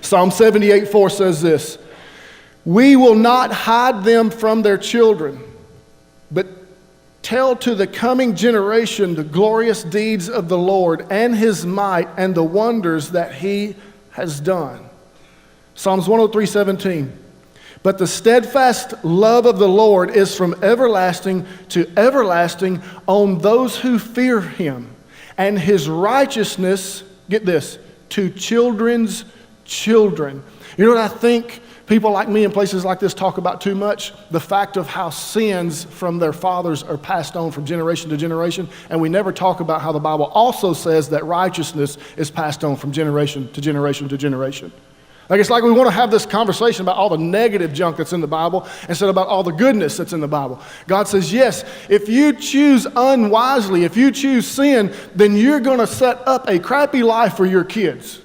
Psalm 78:4 says this, "We will not hide them from their children, but tell to the coming generation the glorious deeds of the Lord and his might and the wonders that he has done." Psalms 103:17. "But the steadfast love of the Lord is from everlasting to everlasting on those who fear him, and his righteousness," get this, "to children's children." You know what I think people like me in places like this talk about too much? The fact of how sins from their fathers are passed on from generation to generation, and we never talk about how the Bible also says that righteousness is passed on from generation to generation to generation. Like it's like we want to have this conversation about all the negative junk that's in the Bible instead of about all the goodness that's in the Bible. God says, yes, if you choose unwisely, if you choose sin, then you're going to set up a crappy life for your kids.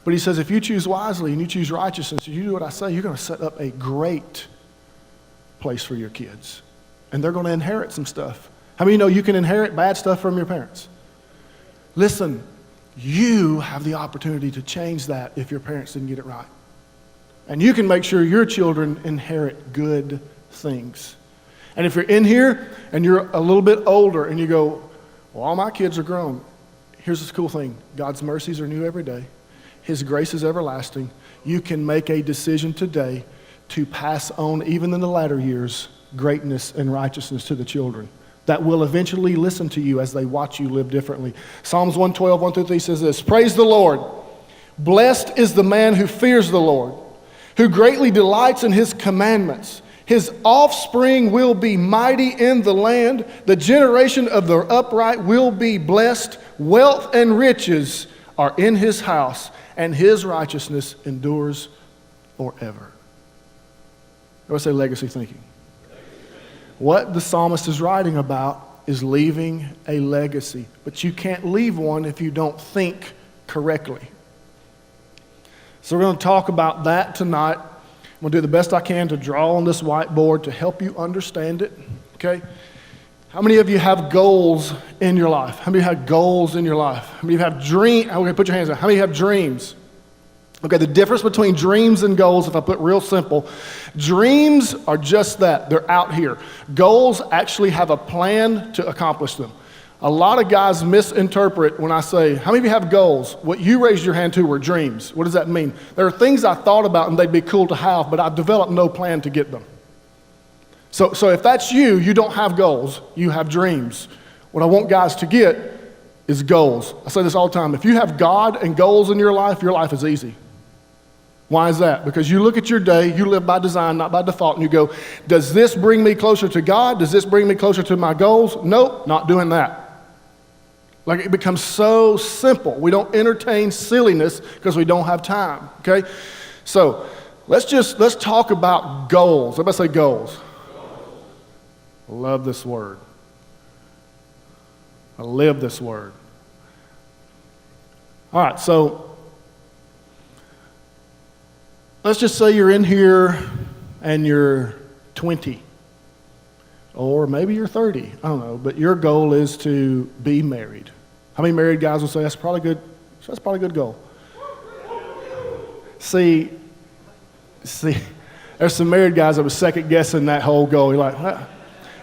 But he says, if you choose wisely and you choose righteousness, you do what I say, you're going to set up a great place for your kids. And they're going to inherit some stuff. How many of you know you can inherit bad stuff from your parents? Listen, you have the opportunity to change that if your parents didn't get it right. And you can make sure your children inherit good things. And if you're in here and you're a little bit older and you go, well, all my kids are grown. Here's this cool thing. God's mercies are new every day. His grace is everlasting. You can make a decision today to pass on, even in the latter years, greatness and righteousness to the children that will eventually listen to you as they watch you live differently. Psalms 112, 1-3 says this, "Praise the Lord. Blessed is the man who fears the Lord, who greatly delights in his commandments. His offspring will be mighty in the land. The generation of the upright will be blessed. Wealth and riches are in his house, and his righteousness endures forever." I would say legacy thinking. What the psalmist is writing about is leaving a legacy. But you can't leave one if you don't think correctly. So we're going to talk about that tonight. I'm going to do the best I can to draw on this whiteboard to help you understand it. Okay? How many of you have goals in your life? How many have goals in your life? How many have dreams? Okay, put your hands up. How many have dreams? Okay, the difference between dreams and goals, if I put real simple, dreams are just that. They're out here. Goals actually have a plan to accomplish them. A lot of guys misinterpret when I say, how many of you have goals? What you raised your hand to were dreams. What does that mean? There are things I thought about and they'd be cool to have, but I've developed no plan to get them. So if that's you, you don't have goals. You have dreams. What I want guys to get is goals. I say this all the time. If you have God and goals in your life is easy. Why is that? Because you look at your day, you live by design, not by default, and you go, does this bring me closer to God? Does this bring me closer to my goals? Nope, not doing that. Like it becomes so simple. We don't entertain silliness because we don't have time, okay? So let's talk about goals. Everybody say goals. I love this word. I live this word. All right, so let's just say you're in here and you're 20, or maybe you're 30, I don't know, but your goal is to be married. How many married guys will say that's probably a good goal? See, there's some married guys that was second guessing that whole goal. You're like,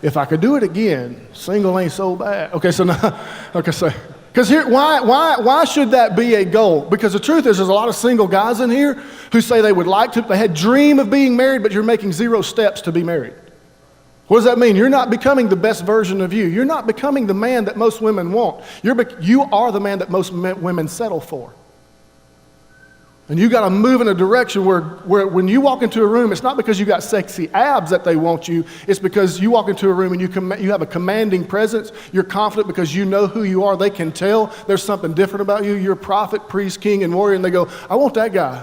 if I could do it again, single ain't so bad. Okay, so now, because here, why should that be a goal? Because the truth is, there's a lot of single guys in here who say they would like to, they had dream of being married, but you're making 0 steps to be married. What does that mean? You're not becoming the best version of you. You're not becoming the man that most women want. You are the man that most women settle for. And you got to move in a direction where when you walk into a room, it's not because you got sexy abs that they want you. It's because you walk into a room and you have a commanding presence. You're confident because you know who you are. They can tell there's something different about you. You're a prophet, priest, king, and warrior. And they go, I want that guy.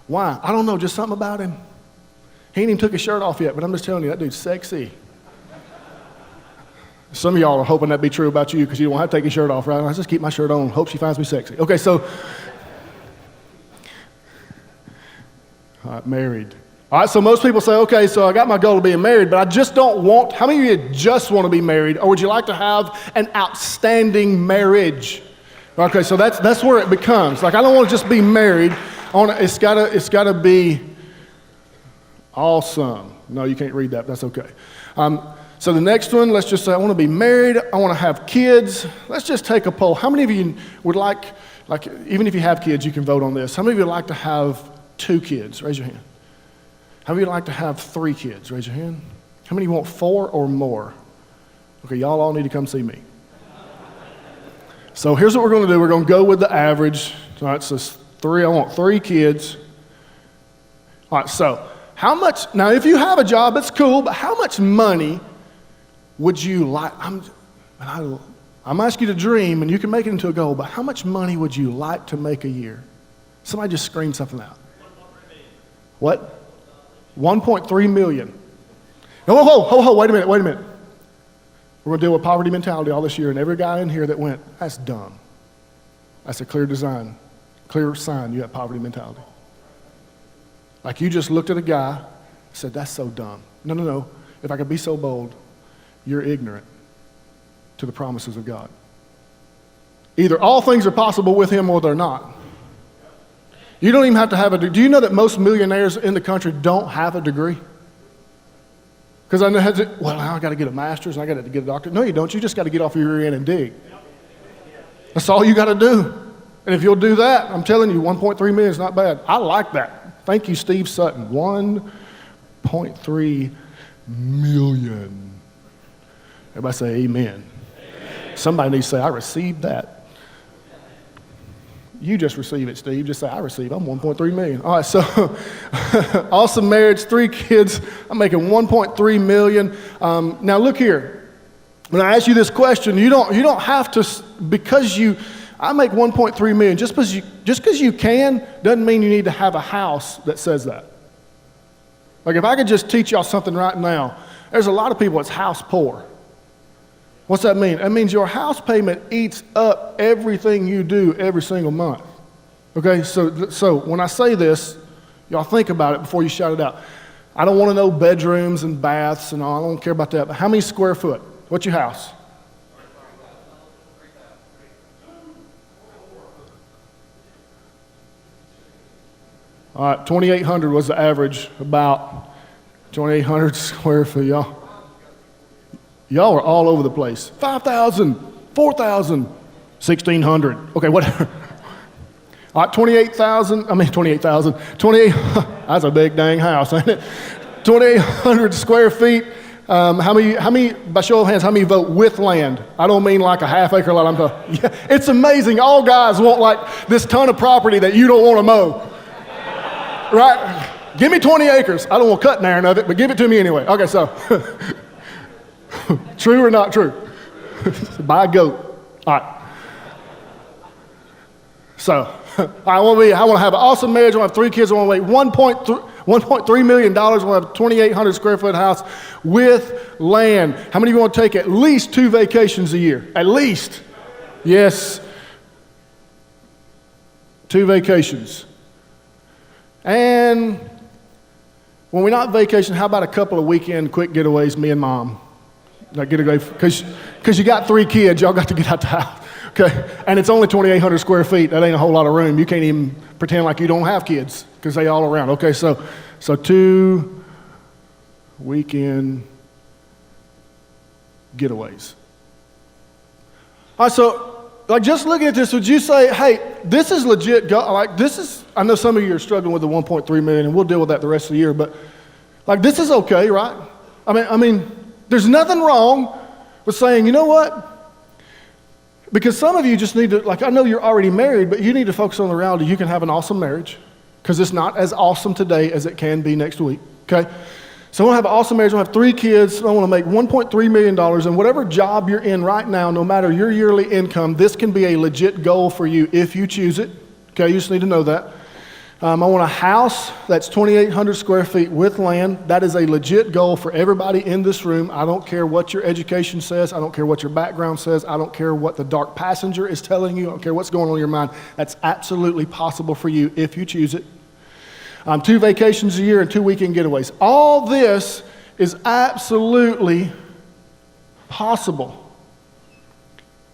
Why? I don't know, just something about him. He ain't even took his shirt off yet, but I'm just telling you, that dude's sexy. Some of y'all are hoping that'd be true about you because you don't have to take your shirt off, right? I just keep my shirt on. Hope she finds me sexy. Okay, so... All right, married. All right, so most people say, okay, so I got my goal of being married, but I just don't want, how many of you just want to be married, or would you like to have an outstanding marriage? Okay, so that's where it becomes. Like, I don't want to just be married. It's gotta be awesome. No, you can't read that, but that's okay. So the next one, let's just say I want to be married, I want to have kids. Let's just take a poll. How many of you would like, even if you have kids, you can vote on this. How many of you would like to have 2 kids? Raise your hand. How many of you would like to have 3 kids? Raise your hand. How many of you want 4 or more? Okay, y'all all need to come see me. So here's what we're going to do. We're going to go with the average. All right, so 3, I want 3 kids. All right, so how much, now if you have a job, it's cool, but how much money would you like, I'm asking you to dream, and you can make it into a goal, but how much money would you like to make a year? Somebody just scream something out. What? 1.3 million. No, wait a minute. We're going to deal with poverty mentality all this year, and every guy in here that went, that's dumb. That's a clear sign you have poverty mentality. Like you just looked at a guy, said, that's so dumb. No. If I could be so bold, you're ignorant to the promises of God. Either all things are possible with him or they're not. You don't even have to have a degree. Do you know that most millionaires in the country don't have a degree? Because I know, I got to get a master's and I got to get a doctorate. No, you don't. You just got to get off your rear end and dig. That's all you got to do. And if you'll do that, I'm telling you, 1.3 million is not bad. I like that. Thank you, Steve Sutton. 1.3 million. Everybody say amen. Somebody needs to say, I received that. You just receive it, Steve. Just say, I receive. I'm 1.3 million. All right, so awesome marriage, 3 kids. I'm making 1.3 million. Now look here. When I ask you this question, you don't have to, I make 1.3 million. Just because you can doesn't mean you need to have a house that says that. Like if I could just teach y'all something right now, there's a lot of people that's house poor. What's that mean? That means your house payment eats up everything you do every single month. Okay, so when I say this, y'all think about it before you shout it out. I don't want to know bedrooms and baths and all. I don't care about that. But how many square foot? What's your house? All right, 2,800 was the average, about 2,800 square feet, y'all. Y'all are all over the place. 5,000, 4,000, 1,600. Okay, whatever. All right, 28, that's a big dang house, ain't it? 2,800 square feet. How many, by show of hands, how many vote with land? I don't mean like a half acre lot. I'm talking, yeah, it's amazing. All guys want like this ton of property that you don't want to mow. Right? Give me 20 acres. I don't want to cut none of it, but give it to me anyway. Okay, so true or not true? Buy a goat. All right. So I want to have an awesome marriage. I want to have 3 kids. I want to make $1.3 million. I want to have a 2,800 square foot house with land. How many of you want to take at least 2 vacations a year? At least. Yes. 2 vacations. And when we're not vacation, how about a couple of weekend quick getaways, me and mom? Like get away, because you got 3 kids, y'all got to get out the house. Okay, and it's only 2,800 square feet. That ain't a whole lot of room. You can't even pretend like you don't have kids because they all around. Okay, so 2 weekend getaways. All right, so like just looking at this, would you say, hey, this is legit? Like this is. I know some of you are struggling with the 1.3 million, and we'll deal with that the rest of the year. But like this is okay, right? I mean, there's nothing wrong with saying, you know what? Because some of you just need to, like, I know you're already married, but you need to focus on the reality you can have an awesome marriage because it's not as awesome today as it can be next week, okay? So I want to have an awesome marriage. I want to have 3 kids. I want to make $1.3 million. And whatever job you're in right now, no matter your yearly income, this can be a legit goal for you if you choose it, okay? You just need to know that. I want a house that's 2,800 square feet with land. That is a legit goal for everybody in this room. I don't care what your education says. I don't care what your background says. I don't care what the dark passenger is telling you. I don't care what's going on in your mind. That's absolutely possible for you if you choose it. 2 vacations a year and 2 weekend getaways. All this is absolutely possible.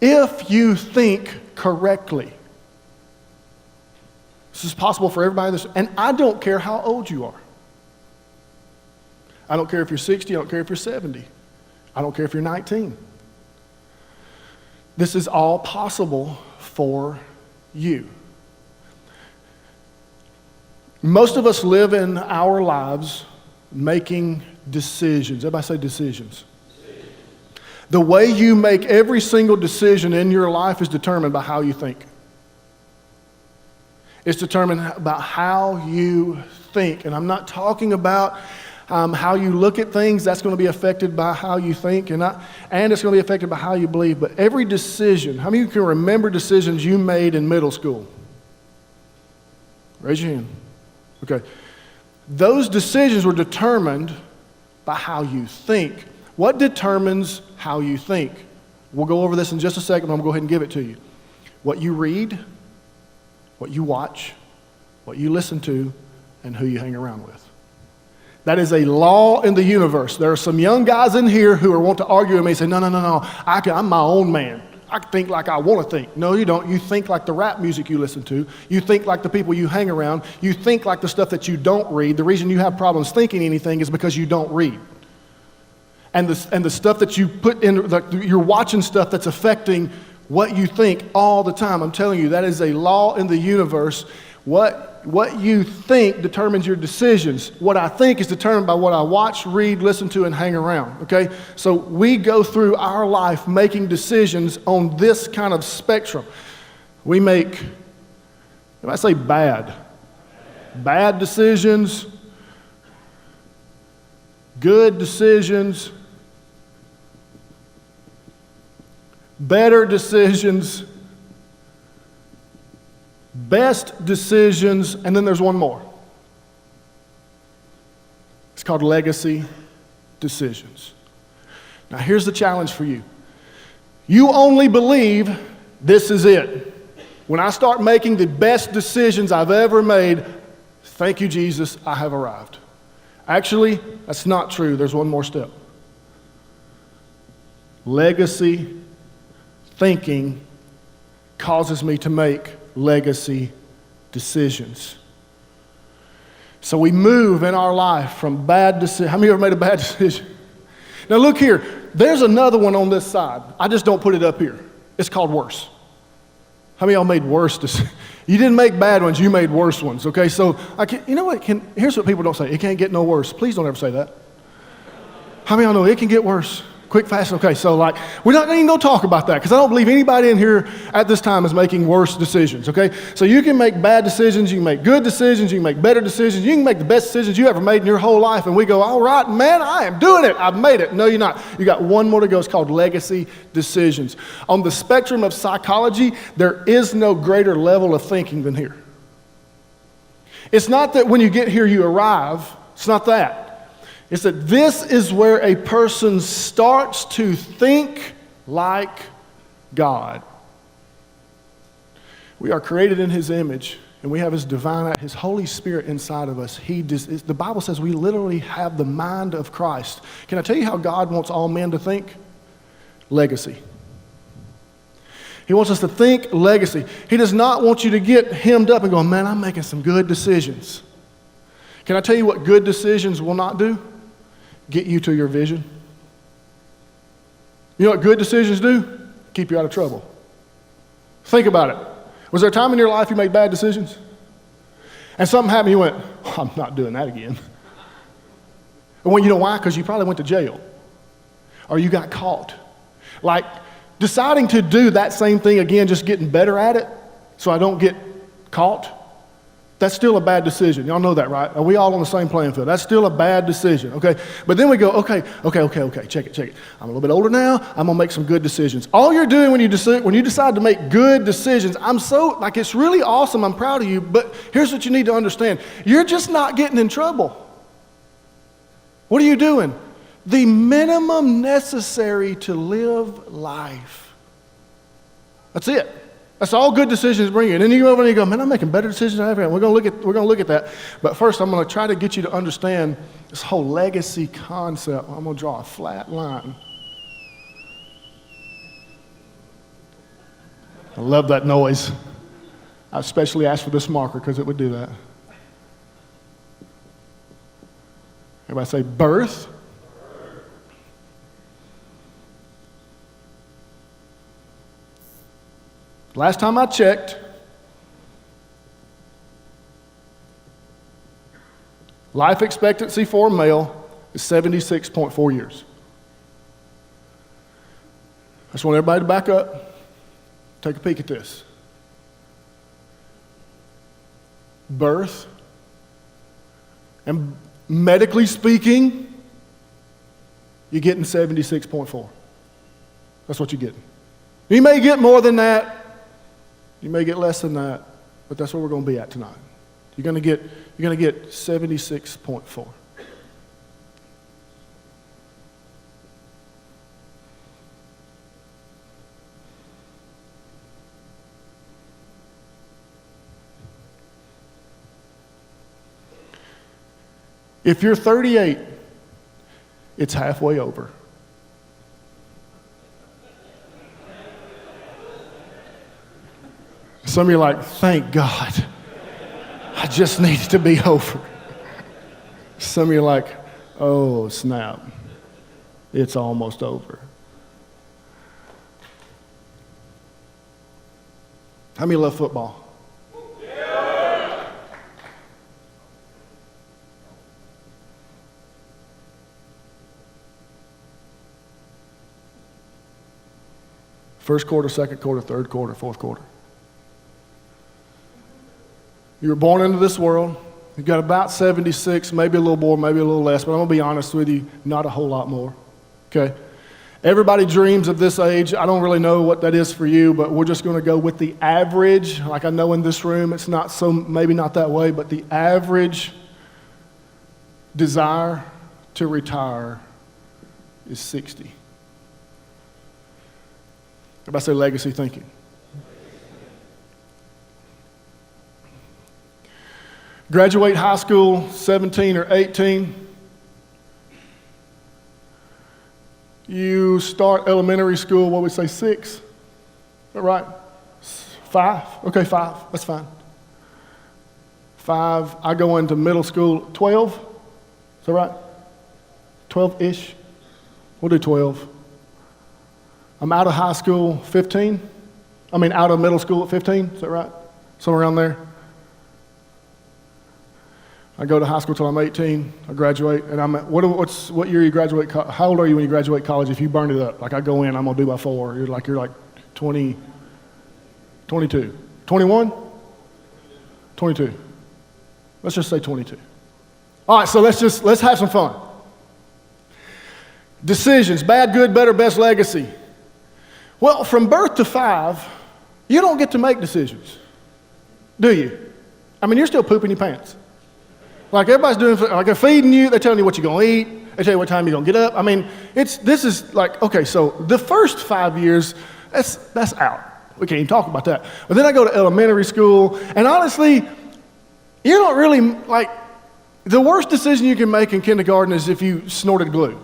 if you think correctly. This is possible for everybody. And I don't care how old you are. I don't care if you're 60. I don't care if you're 70. I don't care if you're 19. This is all possible for you. Most of us live in our lives making decisions. Everybody say decisions. The way you make every single decision in your life is determined by how you think. It's determined about how you think. And I'm not talking about how you look at things. That's going to be affected by how you think. And it's going to be affected by how you believe. But every decision, how many of you can remember decisions you made in middle school? Raise your hand. Okay. Those decisions were determined by how you think. What determines how you think? We'll go over this in just a second, but I'm going to go ahead and give it to you. What you read, what you watch, what you listen to, and who you hang around with. That is a law in the universe. There are some young guys in here who want to argue with me and say, no, I'm my own man. I think like I want to think. No, you don't. You think like the rap music you listen to. You think like the people you hang around. You think like the stuff that you don't read. The reason you have problems thinking anything is because you don't read. And the stuff that you put in, you're watching stuff that's affecting what you think all the time. I'm telling you, that is a law in the universe. What you think determines your decisions. What I think is determined by what I watch, read, listen to, and hang around, okay? So we go through our life making decisions on this kind of spectrum. We make, if I say bad decisions, good decisions, better decisions, best decisions, and then there's one more. It's called legacy decisions. Now here's the challenge for you. You only believe this is it. When I start making the best decisions I've ever made, thank you, Jesus, I have arrived. Actually, that's not true. There's one more step. Legacy thinking causes me to make legacy decisions. So we move in our life from bad decisions. How many of you ever made a bad decision? Now look here. There's another one on this side. I just don't put it up here. It's called worse. How many of y'all made worse decisions? You didn't make bad ones, you made worse ones, okay? So, you know what? Here's what people don't say. It can't get no worse. Please don't ever say that. How many of y'all know it can get worse? Quick, fast, okay. So we're not even going to talk about that because I don't believe anybody in here at this time is making worse decisions, okay? So you can make bad decisions, you can make good decisions, you can make better decisions, you can make the best decisions you ever made in your whole life, and we go, all right, man, I am doing it. I've made it. No, you're not. You got one more to go. It's called legacy decisions. On the spectrum of psychology, there is no greater level of thinking than here. It's not that when you get here you arrive. It's not that. It's that this is where a person starts to think like God. We are created in His image, and we have His divine, His Holy Spirit inside of us. The Bible says we literally have the mind of Christ. Can I tell you how God wants all men to think? Legacy. He wants us to think legacy. He does not want you to get hemmed up and go, man, I'm making some good decisions. Can I tell you what good decisions will not do? Get you to your vision. You know what good decisions do? Keep you out of trouble. Think about it. Was there a time in your life you made bad decisions? And something happened, you went, oh, I'm not doing that again. And well, you know why? Because you probably went to jail. Or you got caught. Like deciding to do that same thing again, just getting better at it so I don't get caught. That's still a bad decision. Y'all know that, right? Are we all on the same playing field? That's still a bad decision, okay? But then we go, okay, check it. I'm a little bit older now. I'm going to make some good decisions. All you're doing when you decide to make good decisions, it's really awesome. I'm proud of you. But here's what you need to understand. You're just not getting in trouble. What are you doing? The minimum necessary to live life. That's it. That's all good decisions bring you. And then you go over and you go, man, I'm making better decisions than I ever have. We're going to look at that. But first, I'm going to try to get you to understand this whole legacy concept. I'm going to draw a flat line. I love that noise. I especially asked for this marker because it would do that. Everybody say birth. Last time I checked, life expectancy for a male is 76.4 years. I just want everybody to back up, take a peek at this. Birth, and medically speaking, you're getting 76.4. That's what you're getting. You may get more than that, you may get less than that, but that's where we're going to be at tonight. You're going to get 76.4. If you're 38, it's halfway over. Some of you are like, thank God. I just need it to be over. Some of you are like, oh, snap. It's almost over. How many love football? First quarter, second quarter, third quarter, fourth quarter. You were born into this world. You've got about 76, maybe a little more, maybe a little less, but I'm going to be honest with you, not a whole lot more. Okay? Everybody dreams of this age. I don't really know what that is for you, but we're just going to go with the average. Like I know in this room, it's not so, maybe not that way, but the average desire to retire is 60. Everybody say legacy thinking. Graduate high school, 17 or 18. You start elementary school, what would we say, 6? Is that right? 5? Okay, 5. That's fine. 5. I go into middle school, 12? Is that right? 12-ish? We'll do 12. I'm out of high school 15. Out of middle school at 15. Is that right? Somewhere around there. I go to high school till I'm 18. I graduate, and I'm at, what year you graduate? How old are you when you graduate college? If you burn it up, like I go in, I'm gonna do by 4. You're like 20, 22, 21, 22. Let's just say 22. All right, so let's have some fun. Decisions: bad, good, better, best, legacy. Well, from birth to 5, you don't get to make decisions, do you? You're still pooping your pants. Like everybody's doing, like they're feeding you, they're telling you what you're going to eat, they tell you what time you're going to get up. This is like, okay, so the first 5 years, that's out. We can't even talk about that. But then I go to elementary school, and honestly, you don't really, the worst decision you can make in kindergarten is if you snorted glue.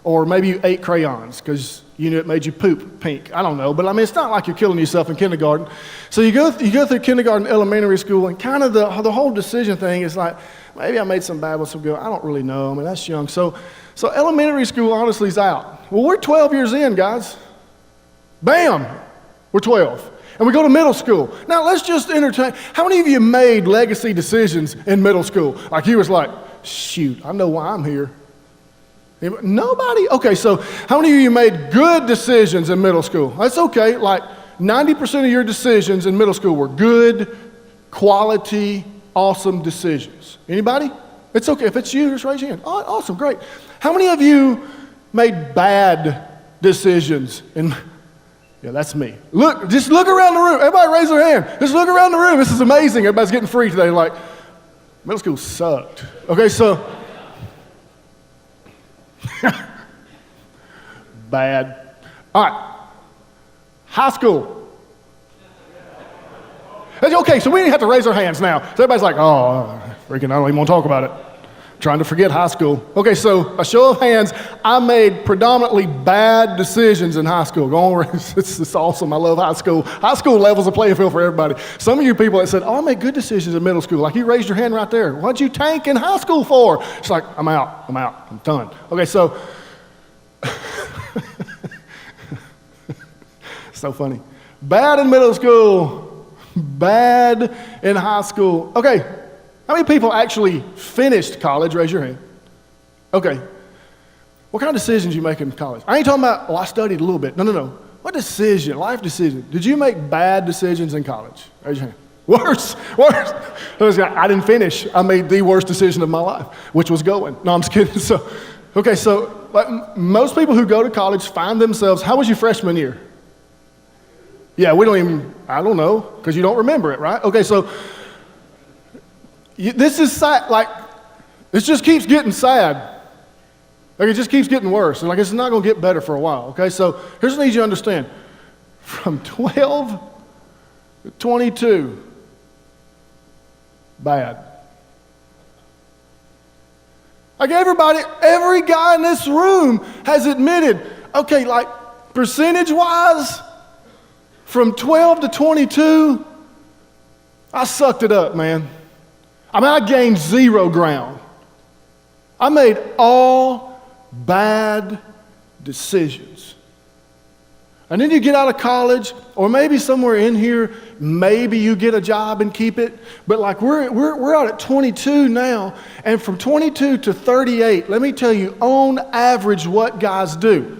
Or maybe you ate crayons because you knew it made you poop pink. I don't know, but it's not like you're killing yourself in kindergarten. So you go through kindergarten, elementary school, and kind of the whole decision thing is like, maybe I made some bad ones, some good. I don't really know. That's young. So elementary school honestly is out. Well, we're 12 years in, guys. Bam, we're 12. And we go to middle school. Now let's just entertain. How many of you made legacy decisions in middle school? Like you was like, shoot, I know why I'm here. Nobody? Okay, so how many of you made good decisions in middle school? That's okay. Like 90% of your decisions in middle school were good, quality, awesome decisions. Anybody? It's okay. If it's you, just raise your hand. Oh, awesome, great. How many of you made bad decisions in... Yeah, that's me. Just look around the room. Everybody raise their hand. Just look around the room. This is amazing. Everybody's getting free today. Like, middle school sucked. Okay, so... Bad. All right. High school. Okay, so we didn't have to raise our hands now. So everybody's like, oh, freaking, I don't even want to talk about it. Trying to forget high school. Okay, so a show of hands, I made predominantly bad decisions in high school. Go on, it's awesome. I love high school. High school level's a playing field for everybody. Some of you people that said, oh, I made good decisions in middle school. Like you raised your hand right there. What'd you tank in high school for? It's like, I'm out, I'm done. Okay, so, so funny. Bad in middle school, bad in high school. Okay. How many people actually finished college? Raise your hand. Okay. What kind of decisions you make in college? I ain't talking about, I studied a little bit. No. What decision, life decision? Did you make bad decisions in college? Raise your hand. Worse. I didn't finish. I made the worst decision of my life, which was going. No, I'm just kidding. So like, most people who go to college find themselves, how was your freshman year? Yeah, I don't know, because you don't remember it, right? Okay, so this is sad, like, this just keeps getting sad. Like, it just keeps getting worse. And like, it's not going to get better for a while, okay? So here's what I need you to understand. From 12 to 22, bad. Like every guy in this room has admitted, okay, like, percentage-wise, from 12 to 22, I sucked it up, man. I mean, I gained 0 ground. I made all bad decisions. And then you get out of college, or maybe somewhere in here, maybe you get a job and keep it. But like we're out at 22 now, and from 22 to 38, let me tell you, on average, what guys do.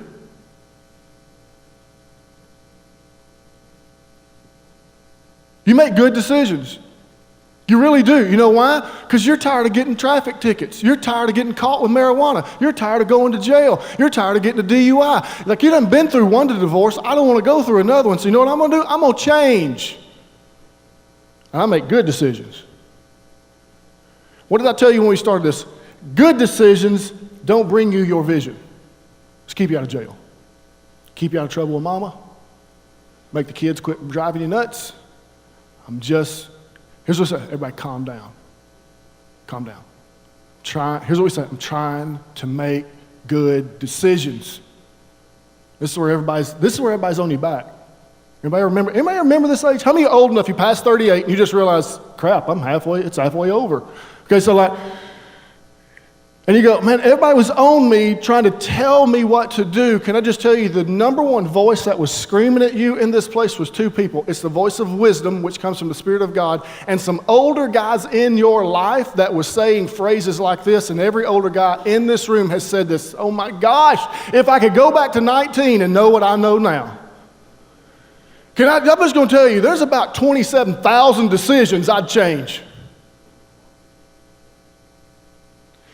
You make good decisions. You really do. You know why? Because you're tired of getting traffic tickets. You're tired of getting caught with marijuana. You're tired of going to jail. You're tired of getting a DUI. Like, you done been through one divorce. I don't want to go through another one. So you know what I'm going to do? I'm going to change. And I make good decisions. What did I tell you when we started this? Good decisions don't bring you your vision. Just keep you out of jail. Keep you out of trouble with mama. Make the kids quit driving you nuts. Here's what we say, everybody calm down. Calm down. Here's what we say, I'm trying to make good decisions. This is where everybody's on your back. Anybody remember this age? How many are old enough, you passed 38 and you just realize, crap, it's halfway over. Okay, so like, and you go, man, everybody was on me trying to tell me what to do. Can I just tell you, the number one voice that was screaming at you in this place was 2 people. It's the voice of wisdom, which comes from the Spirit of God, and some older guys in your life that was saying phrases like this, and every older guy in this room has said this, oh my gosh, if I could go back to 19 and know what I know now. I'm just going to tell you, there's about 27,000 decisions I'd change.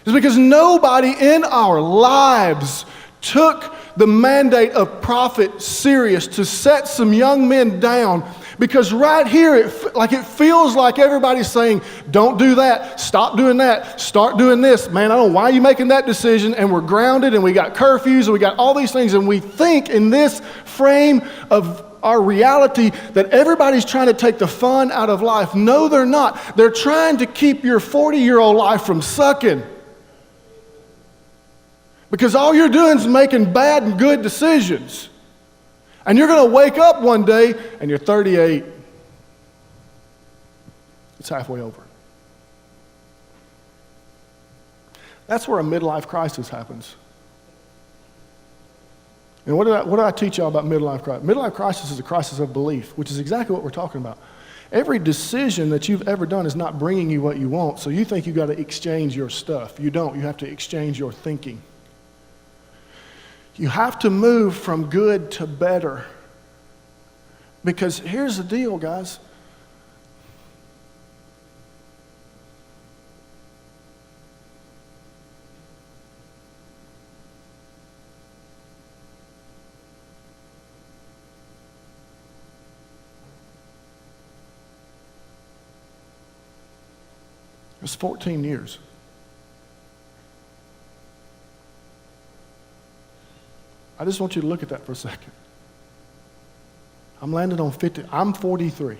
It's because nobody in our lives took the mandate of prophet serious to set some young men down, because right here it feels like everybody's saying, don't do that, stop doing that, start doing this. Man, I don't know why you're making that decision, and we're grounded and we got curfews and we got all these things, and we think in this frame of our reality that everybody's trying to take the fun out of life. No, they're not. They're trying to keep your 40-year-old life from sucking. Because all you're doing is making bad and good decisions. And you're going to wake up one day and you're 38. It's halfway over. That's where a midlife crisis happens. And what did I teach y'all about midlife crisis? Midlife crisis is a crisis of belief, which is exactly what we're talking about. Every decision that you've ever done is not bringing you what you want, so you think you've got to exchange your stuff. You don't. You have to exchange your thinking. You have to move from good to better. Because here's the deal, guys. It was 14 years. I just want you to look at that for a second. I'm landing on 50. I'm 43.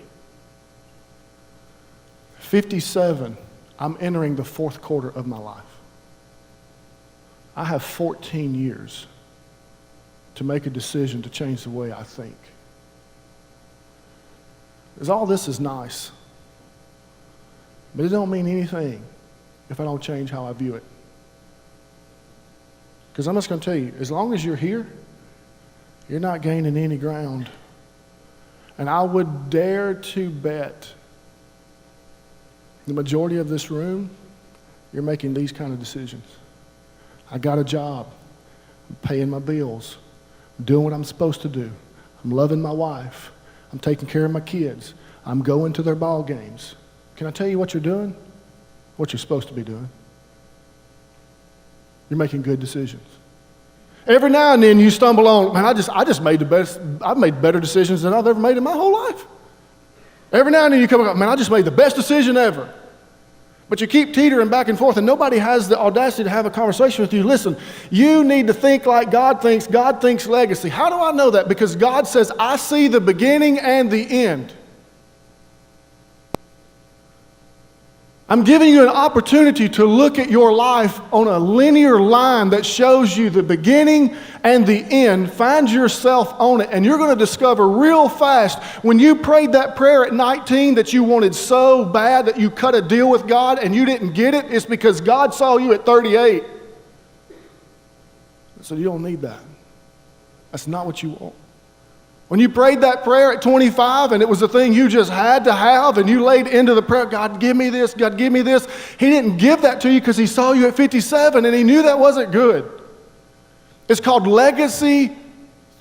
57, I'm entering the 4th quarter of my life. I have 14 years to make a decision to change the way I think. Because all this is nice, but it don't mean anything if I don't change how I view it. Because I'm just going to tell you, as long as you're here, you're not gaining any ground. And I would dare to bet the majority of this room, you're making these kind of decisions. I got a job. I'm paying my bills. I'm doing what I'm supposed to do. I'm loving my wife. I'm taking care of my kids. I'm going to their ball games. Can I tell you what you're doing? What you're supposed to be doing. You're making good decisions. Every now and then you stumble on, man, I just made the best, I've made better decisions than I've ever made in my whole life. Every now and then you come up, man, I just made the best decision ever. But you keep teetering back and forth, and nobody has the audacity to have a conversation with you. Listen, you need to think like God thinks. God thinks legacy. How do I know that? Because God says, I see the beginning and the end. I'm giving you an opportunity to look at your life on a linear line that shows you the beginning and the end. Find yourself on it, and you're going to discover real fast when you prayed that prayer at 19 that you wanted so bad that you cut a deal with God and you didn't get it. It's because God saw you at 38. So you don't need that. That's not what you want. When you prayed that prayer at 25 and it was the thing you just had to have and you laid into the prayer, God, give me this, God, give me this. He didn't give that to you because he saw you at 57 and he knew that wasn't good. It's called legacy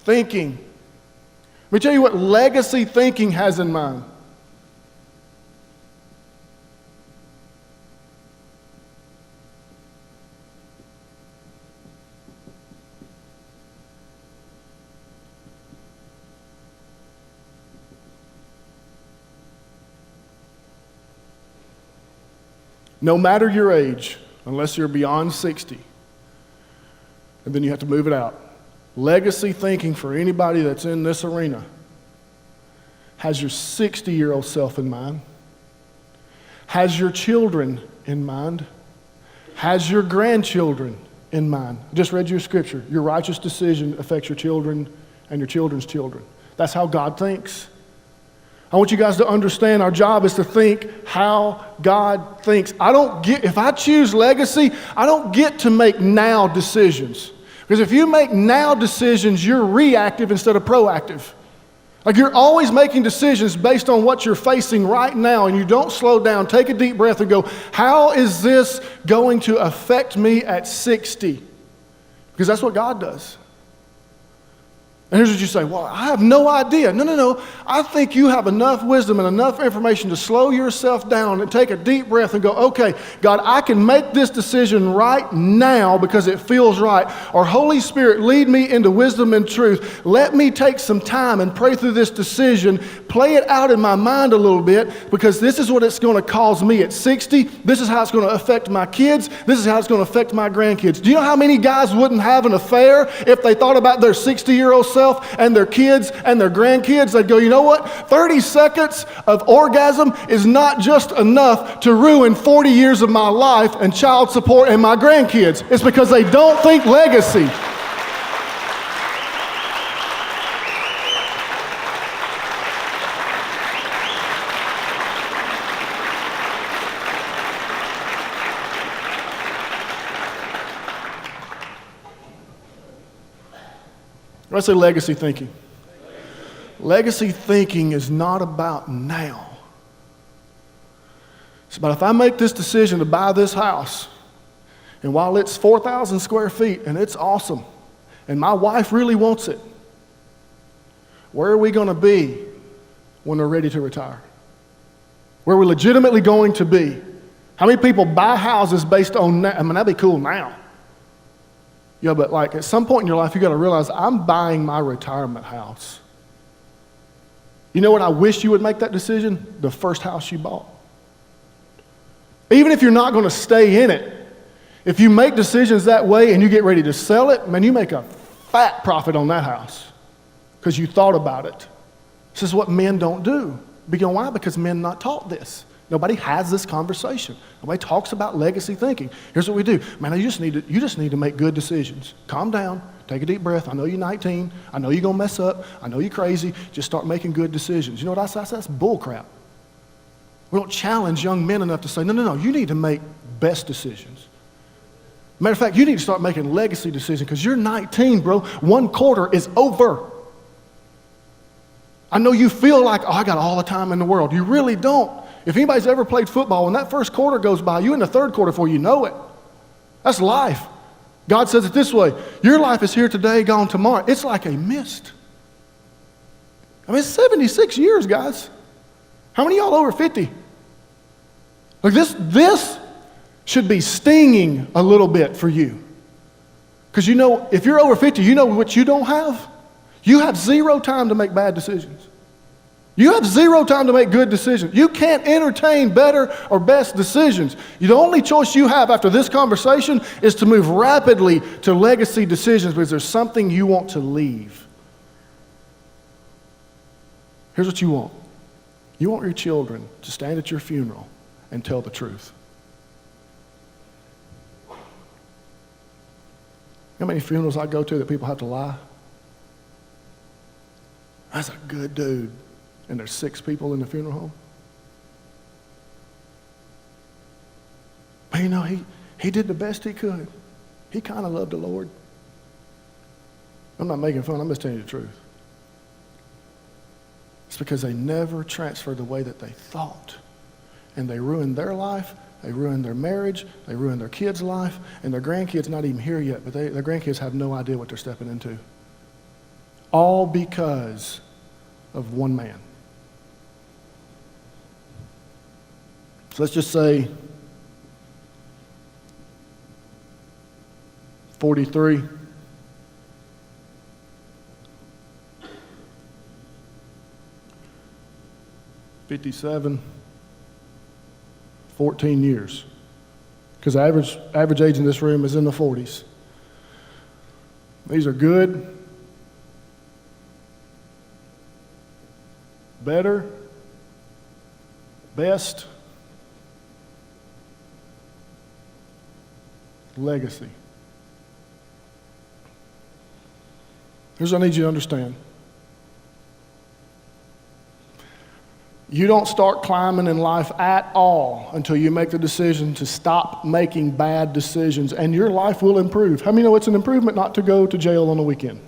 thinking. Let me tell you what legacy thinking has in mind. No matter your age, unless you're beyond 60, and then you have to move it out. Legacy thinking for anybody that's in this arena has your 60-year-old self in mind, has your children in mind, has your grandchildren in mind. I just read you a scripture. Your righteous decision affects your children and your children's children. That's how God thinks. I want you guys to understand our job is to think how God thinks. If I choose legacy, I don't get to make now decisions. Because if you make now decisions, you're reactive instead of proactive. Like you're always making decisions based on what you're facing right now, and you don't slow down, take a deep breath and go, how is this going to affect me at 60? Because that's what God does. And here's what you say, well, I have no idea. No. I think you have enough wisdom and enough information to slow yourself down and take a deep breath and go, okay, God, I can make this decision right now because it feels right. Or Holy Spirit, lead me into wisdom and truth. Let me take some time and pray through this decision, play it out in my mind a little bit, because this is what it's going to cause me at 60. This is how it's going to affect my kids. This is how it's going to affect my grandkids. Do you know how many guys wouldn't have an affair if they thought about their 60-year-old self and their kids and their grandkids? They'd go, you know what? 30 seconds of orgasm is not just enough to ruin 40 years of my life and child support and my grandkids. It's because they don't think legacy. When I say legacy thinking, legacy thinking is not about now. It's about if I make this decision to buy this house, and while it's 4,000 square feet and it's awesome, and my wife really wants it, where are we going to be when we're ready to retire? Where are we legitimately going to be? How many people buy houses based on, that'd be cool now. Yeah, but like at some point in your life, you got to realize I'm buying my retirement house. You know what I wish you would make that decision? The first house you bought. Even if you're not going to stay in it, if you make decisions that way and you get ready to sell it, man, you make a fat profit on that house because you thought about it. This is what men don't do. Why? Because men not taught this. Nobody has this conversation. Nobody talks about legacy thinking. Here's what we do. Man, you just need to make good decisions. Calm down. Take a deep breath. I know you're 19. I know you're going to mess up. I know you're crazy. Just start making good decisions. You know what I say? That's bull crap. We don't challenge young men enough to say, no, you need to make best decisions. Matter of fact, you need to start making legacy decisions because you're 19, bro. 1 quarter is over. I know you feel like, I got all the time in the world. You really don't. If anybody's ever played football, when that first quarter goes by, you're in the third quarter before you know it. That's life. God says it this way, your life is here today, gone tomorrow. It's like a mist. I mean, it's 76 years, guys. How many of y'all over 50? Like this should be stinging a little bit for you. Because you know, if you're over 50, you know what you don't have? You have 0 time to make bad decisions. You have 0 time to make good decisions. You can't entertain better or best decisions. The only choice you have after this conversation is to move rapidly to legacy decisions because there's something you want to leave. Here's what you want. You want your children to stand at your funeral and tell the truth. You know how many funerals I go to that people have to lie? That's a good dude. And there's 6 people in the funeral home. But you know, he did the best he could. He kind of loved the Lord. I'm not making fun, I'm just telling you the truth. It's because they never transferred the way that they thought. And they ruined their life, they ruined their marriage, they ruined their kids' life, and their grandkids not even here yet, but their grandkids have no idea what they're stepping into. All because of one man. So let's just say 43. $57, 14 years. Because the average age in this room is in the 40s. These are good, better, best, legacy. Here's what I need you to understand. You don't start climbing in life at all until you make the decision to stop making bad decisions, and your life will improve. How many know it's an improvement not to go to jail on the weekend?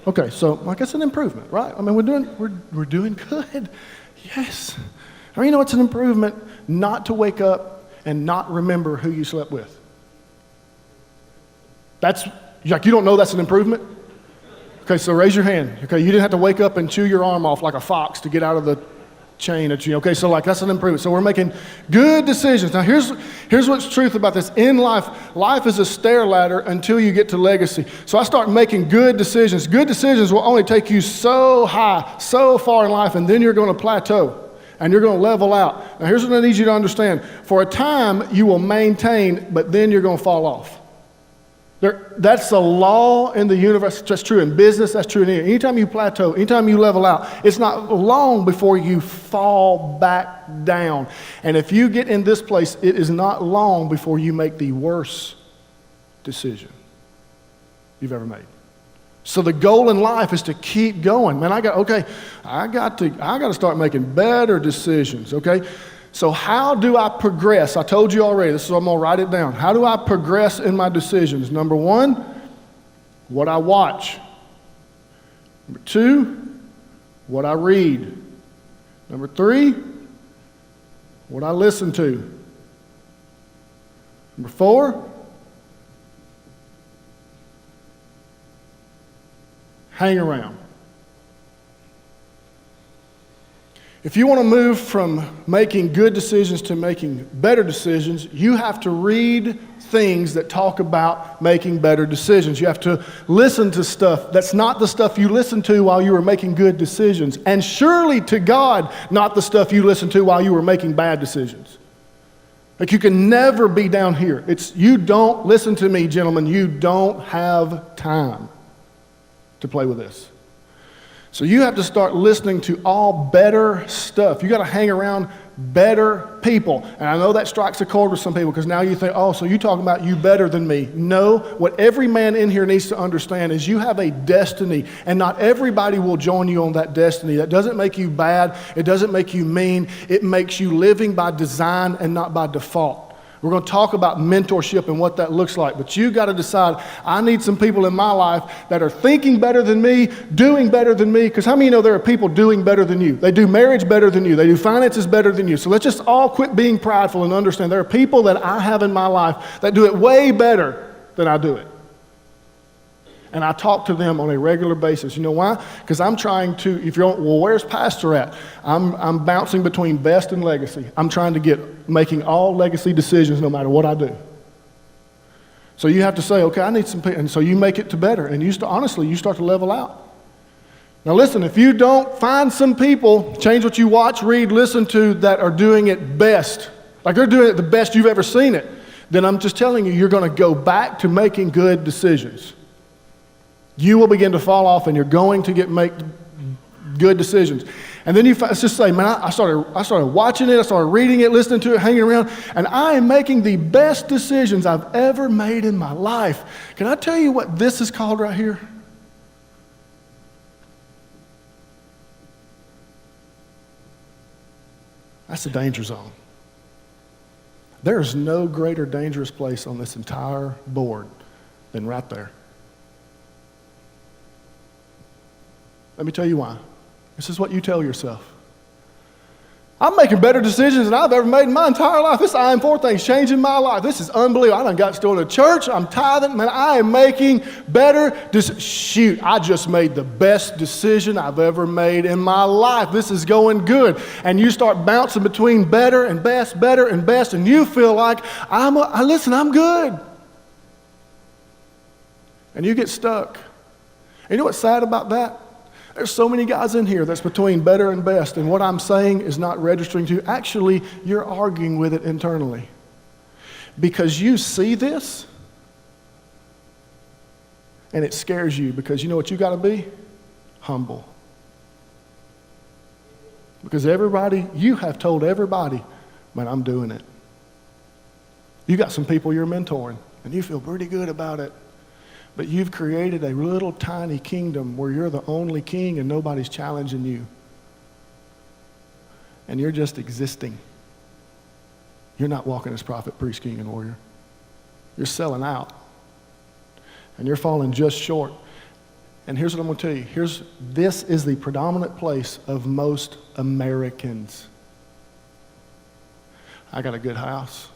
Okay, so like it's an improvement, right? I mean, we're doing good. Yes. How many know it's an improvement not to wake up and not remember who you slept with? That's like you don't know that's an improvement? Okay, so raise your hand. Okay, you didn't have to wake up and chew your arm off like a fox to get out of the chain at you. Okay, so like that's an improvement. So we're making good decisions. Now here's what's truth about this. In life, life is a stair ladder until you get to legacy. So I start making good decisions. Good decisions will only take you so high, so far in life, and then you're going to plateau and you're going to level out. Now here's what I need you to understand. For a time, you will maintain, but then you're going to fall off. That's the law in the universe. That's true in business. That's true in anything. Anytime you plateau, anytime you level out, it's not long before you fall back down. And if you get in this place, it is not long before you make the worst decision you've ever made. So the goal in life is to keep going. Man, I got to start making better decisions, okay? So how do I progress? I told you already, this is what I'm going to write it down. How do I progress in my decisions? Number 1, what I watch. Number 2, what I read. Number 3, what I listen to. Number 4, hang around. If you want to move from making good decisions to making better decisions, you have to read things that talk about making better decisions. You have to listen to stuff that's not the stuff you listened to while you were making good decisions. And surely to God, not the stuff you listened to while you were making bad decisions. Like you can never be down here. You don't, listen to me, gentlemen, you don't have time to play with this. So you have to start listening to all better stuff. You got to hang around better people. And I know that strikes a chord with some people because now you think, oh, so you're talking about you better than me. No, what every man in here needs to understand is you have a destiny, and not everybody will join you on that destiny. That doesn't make you bad. It doesn't make you mean. It makes you living by design and not by default. We're going to talk about mentorship and what that looks like. But you got to decide, I need some people in my life that are thinking better than me, doing better than me. Because how many know there are people doing better than you? They do marriage better than you. They do finances better than you. So let's just all quit being prideful and understand there are people that I have in my life that do it way better than I do it. And I talk to them on a regular basis. You know why? Because I'm trying to, if you're, well, where's Pastor at? I'm bouncing between best and legacy. I'm trying to get making all legacy decisions no matter what I do. So you have to say, okay, I need some people. And so you make it to better. And you honestly, you start to level out. Now listen, if you don't find some people, change what you watch, read, listen to, that are doing it best, like they're doing it the best you've ever seen it, then I'm just telling you, you're going to go back to making good decisions. You will begin to fall off, and you're going to make good decisions. And then let's just say, man, I started watching it, I started reading it, listening to it, hanging around, and I am making the best decisions I've ever made in my life. Can I tell you what this is called right here? That's the danger zone. There's no greater dangerous place on this entire board than right there. Let me tell you why. This is what you tell yourself. I'm making better decisions than I've ever made in my entire life. This IAM4 thing's changing my life. This is unbelievable. I done got to go to church. I'm tithing. Man, I am making better decisions. Shoot, I just made the best decision I've ever made in my life. This is going good. And you start bouncing between better and best, and you feel like, I'm good. And you get stuck. And you know what's sad about that? There's so many guys in here that's between better and best, and what I'm saying is not registering to you. Actually, you're arguing with it internally. Because you see this, and it scares you, because you know what you got to be? Humble. Because you have told everybody, man, I'm doing it. You got some people you're mentoring, and you feel pretty good about it. But you've created a little tiny kingdom where you're the only king and nobody's challenging you. And you're just existing. You're not walking as prophet, priest, king, and warrior. You're selling out. And you're falling just short. And here's what I'm going to tell you. This is the predominant place of most Americans. I got a good house.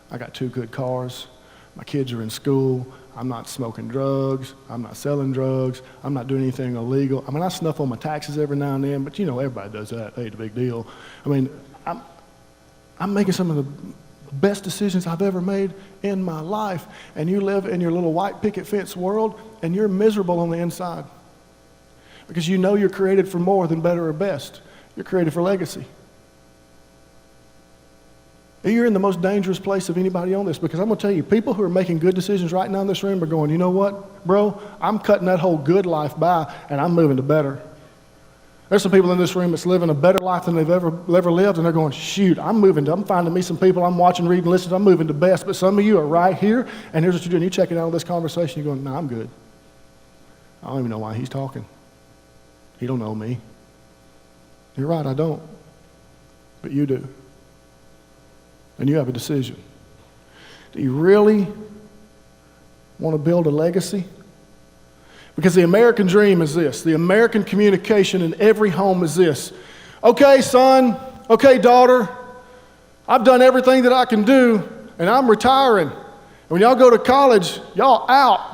I got 2 good cars. My kids are in school. I'm not smoking drugs. I'm not selling drugs. I'm not doing anything illegal. I mean, I snuff on my taxes every now and then, but you know, everybody does that. It ain't a big deal. I mean, I'm making some of the best decisions I've ever made in my life. And you live in your little white picket fence world, and you're miserable on the inside. Because you know you're created for more than better or best. You're created for legacy. You're in the most dangerous place of anybody on this, because I'm going to tell you, people who are making good decisions right now in this room are going, you know what, bro, I'm cutting that whole good life by, and I'm moving to better. There's some people in this room that's living a better life than they've ever lived, and they're going, shoot, I'm finding me some people I'm watching, reading, listening, I'm moving to best. But some of you are right here, and here's what you're doing. You're checking out of this conversation. You're going, no, I'm good. I don't even know why he's talking. He don't know me. You're right, I don't. But you do. And you have a decision. Do you really want to build a legacy? Because the American dream is this. The American communication in every home is this. Okay, son. Okay, daughter. I've done everything that I can do, and I'm retiring. And when y'all go to college, y'all out.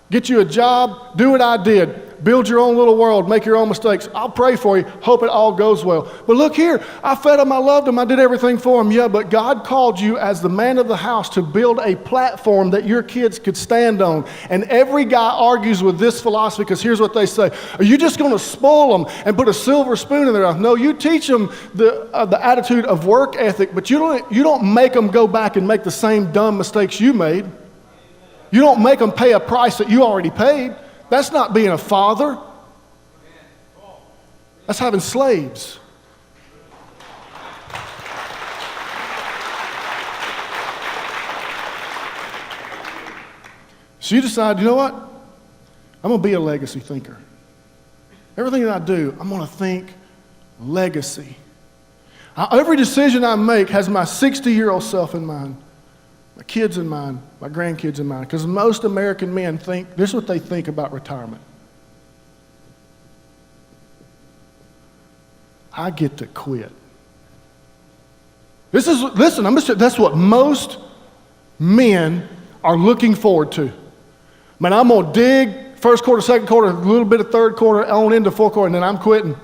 Get you a job. Do what I did. Build your own little world. Make your own mistakes. I'll pray for you. Hope it all goes well. But look here. I fed them. I loved them. I did everything for them. Yeah, but God called you as the man of the house to build a platform that your kids could stand on. And every guy argues with this philosophy, because here's what they say. Are you just going to spoil them and put a silver spoon in their mouth? No, you teach them the attitude of work ethic, but you don't make them go back and make the same dumb mistakes you made. You don't make them pay a price that you already paid. That's not being a father. That's having slaves. So you decide, you know what? I'm going to be a legacy thinker. Everything that I do, I'm going to think legacy. Every decision I make has my 60-year-old self in mind, my kids in mind, my grandkids in mind, because most American men think, this is what they think about retirement. I get to quit. That's what most men are looking forward to. Man, I'm going to dig first quarter, second quarter, a little bit of third quarter, on into fourth quarter, and then I'm quitting.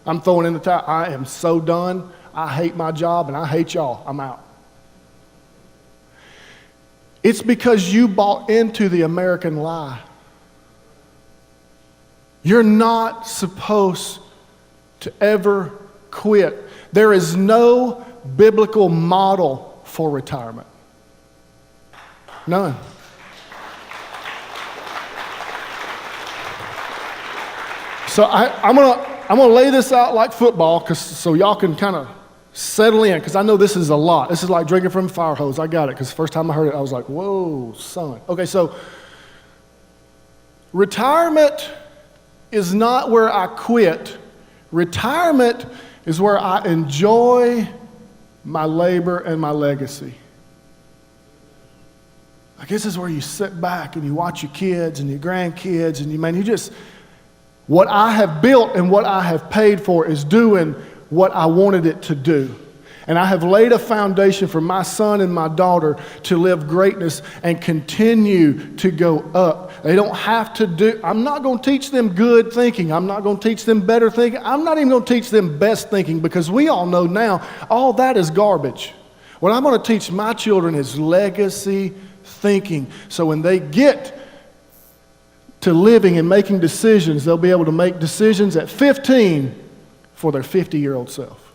I'm throwing in the towel. I am so done. I hate my job, and I hate y'all. I'm out. It's because you bought into the American lie. You're not supposed to ever quit. There is no biblical model for retirement. None. So I'm gonna lay this out like football, so y'all can kind of settle in, because I know this is a lot. This is like drinking from a fire hose. I got it, because the first time I heard it, I was like, whoa, son. Okay, so retirement is not where I quit. Retirement is where I enjoy my labor and my legacy. I guess this is where you sit back and you watch your kids and your grandkids, and you just, what I have built and what I have paid for is doing what I wanted it to do. And I have laid a foundation for my son and my daughter to live greatness and continue to go up. They don't have to do, I'm not going to teach them good thinking. I'm not going to teach them better thinking. I'm not even going to teach them best thinking, because we all know now all that is garbage. What I'm going to teach my children is legacy thinking. So when they get to living and making decisions, they'll be able to make decisions at 15 for their 50-year-old self.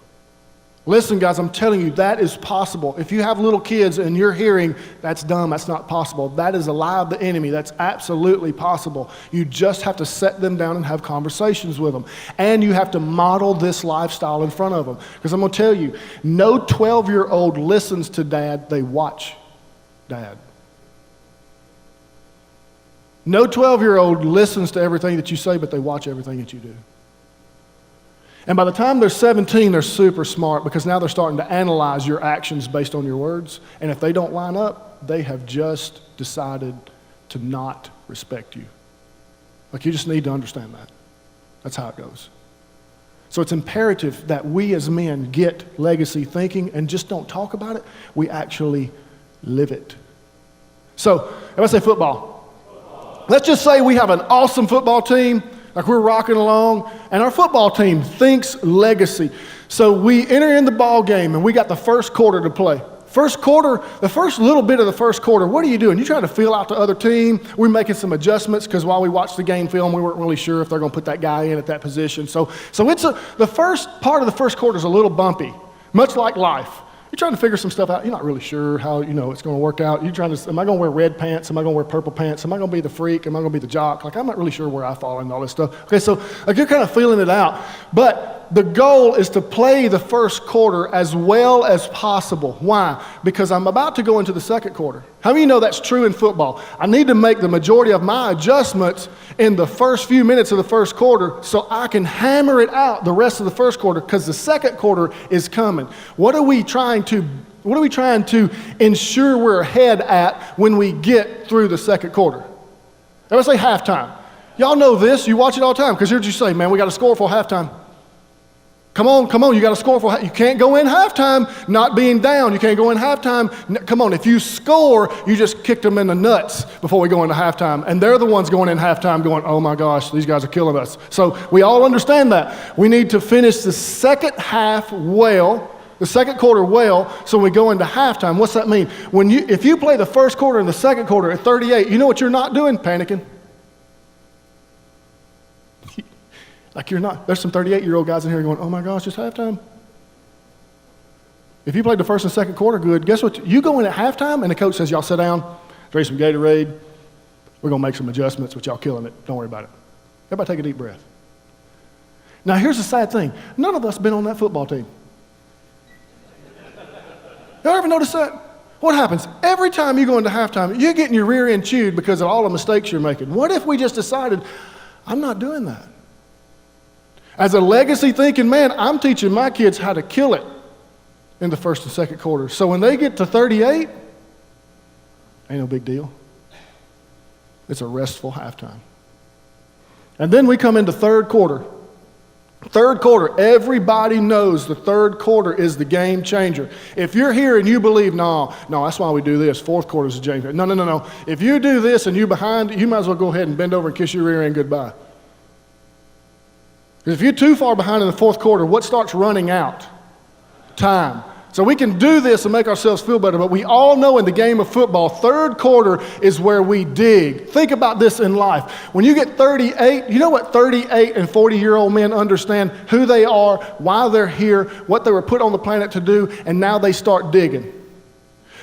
Listen, guys, I'm telling you, that is possible. If you have little kids and you're hearing, that's dumb, that's not possible, that is a lie of the enemy. That's absolutely possible. You just have to set them down and have conversations with them. And you have to model this lifestyle in front of them. Because I'm going to tell you, no 12-year-old listens to dad, they watch dad. No 12-year-old listens to everything that you say, but they watch everything that you do. And by the time they're 17, they're super smart, because now they're starting to analyze your actions based on your words. And if they don't line up, they have just decided to not respect you. Like, you just need to understand that. That's how it goes. So it's imperative that we as men get legacy thinking and just don't talk about it. We actually live it. So if I say football, let's just say we have an awesome football team. Like, we're rocking along, and our football team thinks legacy. So we enter in the ball game, and we got the first quarter to play. First quarter, the first little bit of the first quarter, what are you doing? You're trying to feel out the other team. We're making some adjustments, because while we watched the game film, we weren't really sure if they're going to put that guy in at that position. So the first part of the first quarter is a little bumpy, much like life. You're trying to figure some stuff out. You're not really sure how, it's going to work out. You're trying to, am I going to wear red pants? Am I going to wear purple pants? Am I going to be the freak? Am I going to be the jock? Like, I'm not really sure where I fall in all this stuff. Okay, so you're kind of feeling it out. But the goal is to play the first quarter as well as possible. Why? Because I'm about to go into the second quarter. How many of you know that's true in football? I need to make the majority of my adjustments in the first few minutes of the first quarter so I can hammer it out the rest of the first quarter, because the second quarter is coming. What are we trying to ensure we're ahead at when we get through the second quarter? Everybody say halftime. Y'all know this. You watch it all the time, because here's what you say, man, we got to score for halftime. Come on, you got to score for halftime. You can't go in halftime not being down. You can't go in halftime. Come on, if you score, you just kicked them in the nuts before we go into halftime. And they're the ones going in halftime going, oh my gosh, these guys are killing us. So we all understand that. We need to finish the second half well, the second quarter well, so when we go into halftime. What's that mean? If you play the first quarter and the second quarter at 38, you know what you're not doing? Panicking. Like, you're not. There's some 38-year-old guys in here going, oh my gosh, it's halftime. If you played the first and second quarter good, guess what? You go in at halftime and the coach says, y'all sit down, drink some Gatorade. We're going to make some adjustments, but y'all killing it. Don't worry about it. Everybody take a deep breath. Now, here's the sad thing. None of us been on that football team. Y'all ever notice that? What happens? Every time you go into halftime, you're getting your rear end chewed because of all the mistakes you're making. What if we just decided, I'm not doing that? As a legacy thinking man, I'm teaching my kids how to kill it in the first and second quarter. So when they get to 38, ain't no big deal. It's a restful halftime. And then we come into third quarter. Third quarter, everybody knows the third quarter is the game changer. If you're here and you believe, no, that's why we do this. Fourth quarter is the game changer. No. If you do this and you're behind, you might as well go ahead and bend over and kiss your rear end goodbye. Because if you're too far behind in the fourth quarter, what starts running out? Time. So we can do this and make ourselves feel better, but we all know in the game of football, third quarter is where we dig. Think about this in life. When you get 38, you know what 38 and 40-year-old men understand? Who they are, why they're here, what they were put on the planet to do, and now they start digging.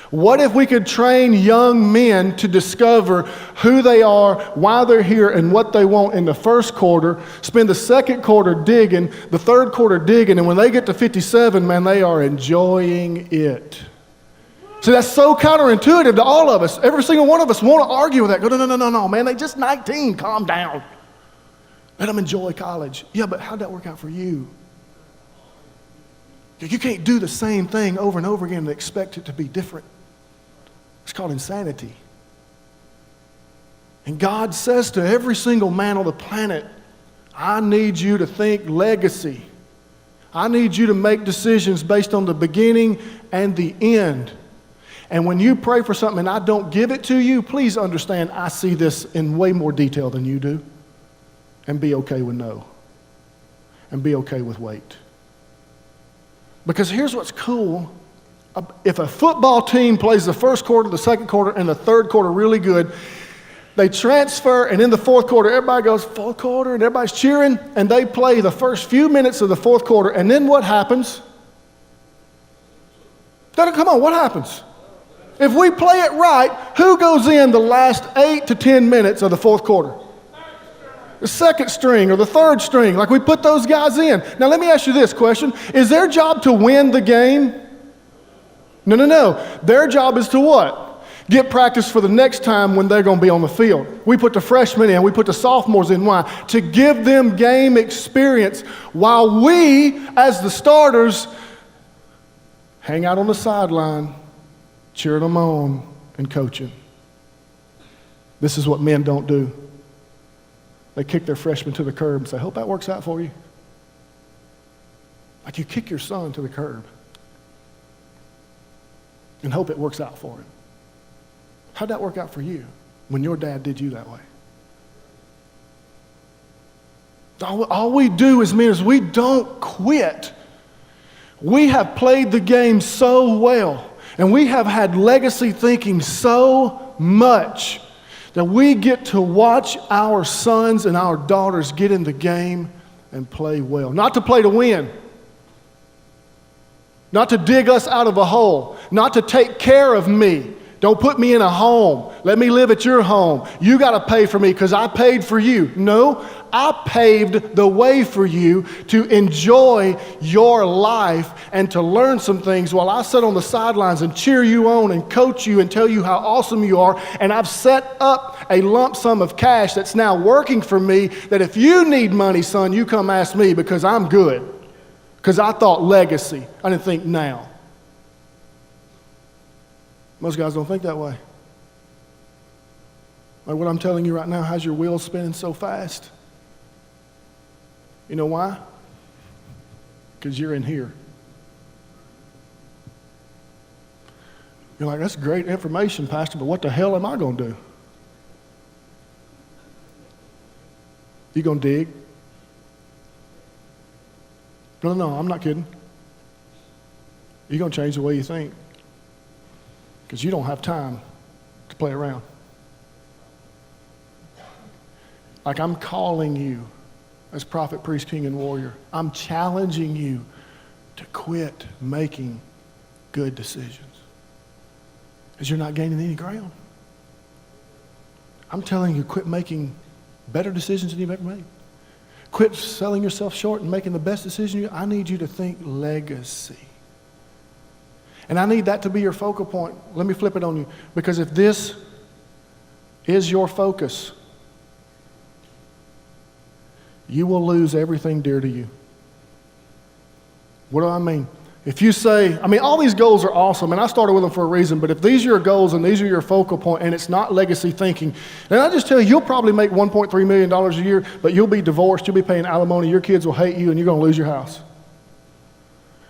What if we could train young men to discover who they are, why they're here, and what they want in the first quarter, spend the second quarter digging, the third quarter digging, and when they get to 57, man, they are enjoying it. So that's so counterintuitive to all of us. Every single one of us want to argue with that. Go, no, man, they just 19, calm down. Let them enjoy college. Yeah, but how'd that work out for you? You can't do the same thing over and over again and expect it to be different. It's called insanity. And God says to every single man on the planet, I need you to think legacy. I need you to make decisions based on the beginning and the end. And when you pray for something and I don't give it to you, please understand I see this in way more detail than you do. And be okay with no. And be okay with wait. Because here's what's cool. If a football team plays the first quarter, the second quarter, and the third quarter really good, they transfer, and in the fourth quarter, everybody goes, fourth quarter, and everybody's cheering, and they play the first few minutes of the fourth quarter, and then what happens? Come on, what happens? If we play it right, who goes in the last 8 to 10 minutes of the fourth quarter? The second string or the third string, like we put those guys in. Now let me ask you this question. Is their job to win the game? No. Their job is to what? Get practice for the next time when they're going to be on the field. We put the freshmen in, we put the sophomores in. Why? To give them game experience while we, as the starters, hang out on the sideline, cheering them on and coaching. This is what men don't do. They kick their freshmen to the curb and say, hope that works out for you. Like you kick your son to the curb and hope it works out for him. How'd that work out for you when your dad did you that way? All we do as men is we don't quit. We have played the game so well, and we have had legacy thinking so much that we get to watch our sons and our daughters get in the game and play well. Not to play to win. Not to dig us out of a hole. Not to take care of me. Don't put me in a home. Let me live at your home. You got to pay for me because I paid for you. No, I paved the way for you to enjoy your life and to learn some things while I sit on the sidelines and cheer you on and coach you and tell you how awesome you are. And I've set up a lump sum of cash that's now working for me that if you need money, son, you come ask me because I'm good. Because I thought legacy. I didn't think now. Most guys don't think that way. Like what I'm telling you right now, how's your wheels spinning so fast? You know why? Because you're in here. You're like, that's great information, Pastor, but what the hell am I going to do? You going to dig? No, I'm not kidding. You're going to change the way you think. Because you don't have time to play around. Like I'm calling you as prophet, priest, king, and warrior. I'm challenging you to quit making good decisions. Because you're not gaining any ground. I'm telling you, quit making better decisions than you've ever made. Quit selling yourself short and making the best decision. I need you to think legacy. And I need that to be your focal point. Let me flip it on you. Because if this is your focus, you will lose everything dear to you. What do I mean? If you say, all these goals are awesome, and I started with them for a reason, but if these are your goals and these are your focal point and it's not legacy thinking, then I just tell you, you'll probably make $1.3 million a year, but you'll be divorced, you'll be paying alimony, your kids will hate you, and you're going to lose your house.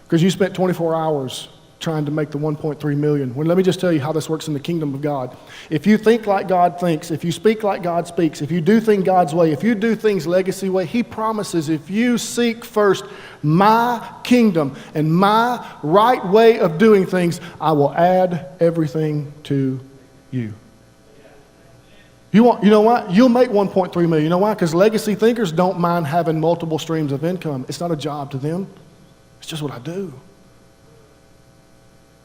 Because you spent 24 hours trying to make the 1.3 million. Well, let me just tell you how this works in the kingdom of God. If you think like God thinks, if you speak like God speaks, if you do things God's way, if you do things legacy way, he promises if you seek first my kingdom and my right way of doing things, I will add everything to you. You know what? You'll make 1.3 million. You know why? Because legacy thinkers don't mind having multiple streams of income. It's not a job to them. It's just what I do.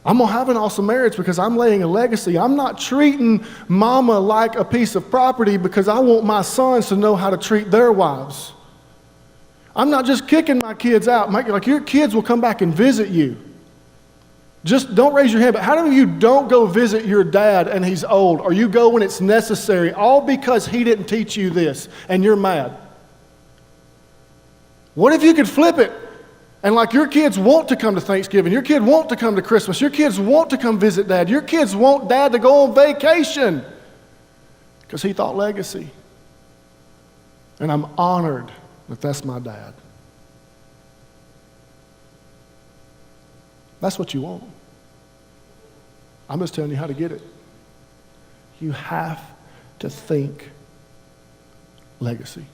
I'm going to have an awesome marriage because I'm laying a legacy. I'm not treating mama like a piece of property because I want my sons to know how to treat their wives. I'm not just kicking my kids out. Like your kids will come back and visit you. Just don't raise your hand, but how many of you don't go visit your dad and he's old, or you go when it's necessary, all because he didn't teach you this and you're mad? What if you could flip it? And like your kids want to come to Thanksgiving, your kid want to come to Christmas, your kids want to come visit dad, your kids want dad to go on vacation because he thought legacy. And I'm honored that that's my dad. That's what you want. I'm just telling you how to get it. You have to think legacy.